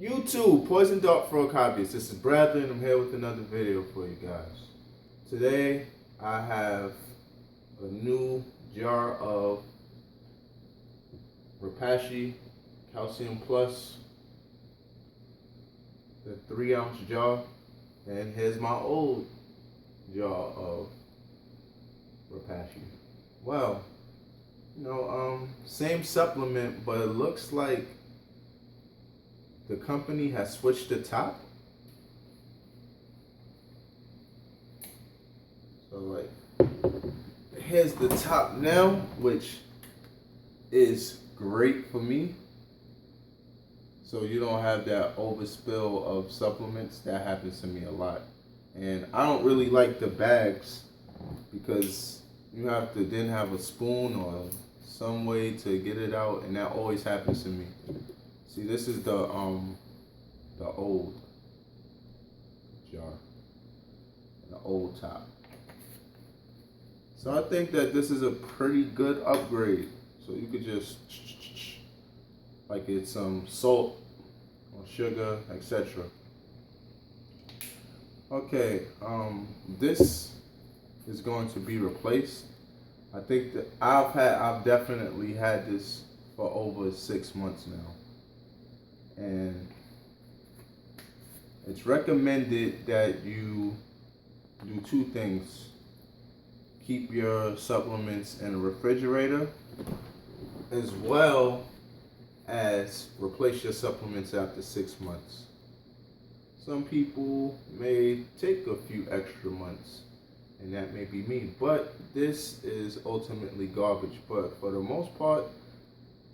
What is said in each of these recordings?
YouTube, Poison Dart Frog Hobbies. This is Bradley and I'm here with another video for you guys. Today I have a new jar of Repashy Calcium Plus, the 3-ounce jar, and here's my old jar of Repashy. Well, same supplement, but it looks like the company has switched the top. So here's the top now, which is great for me. So you don't have that overspill of supplements. That happens to me a lot. And I don't really like the bags because you have to then have a spoon or some way to get it out, and that always happens to me. See, this is the old jar, the old top. So I think that this is a pretty good upgrade. So you could just, like it's some salt or sugar, etc. Okay, this is going to be replaced. I think that I've definitely had this for over 6 months now. And it's recommended that you do two things. Keep your supplements in a refrigerator, as well as replace your supplements after 6 months. Some people may take a few extra months, and that may be me, but this is ultimately garbage. But for the most part,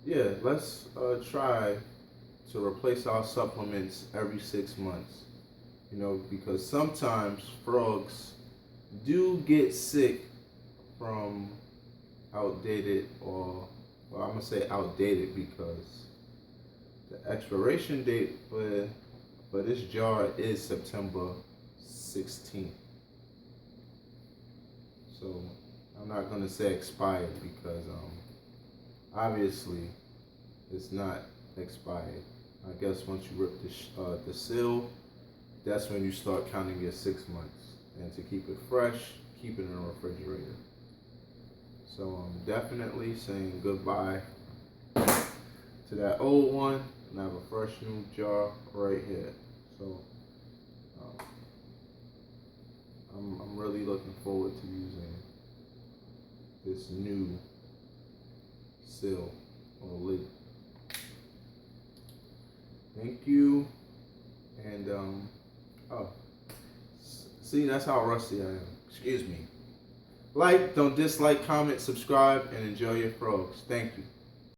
yeah, let's try to replace our supplements every 6 months. Because sometimes frogs do get sick from outdated, well, I'm gonna say outdated because the expiration date for this jar is September 16th. So I'm not gonna say expired because obviously it's not expired. I guess once you rip the seal, that's when you start counting your 6 months. And to keep it fresh, keep it in a refrigerator. So I'm definitely saying goodbye to that old one, and I have a fresh new jar right here. So I'm really looking forward to using this new seal or lid. Thank you. And see, that's how rusty I am. Excuse me. Like, don't dislike, comment, subscribe, and enjoy your frogs. Thank you.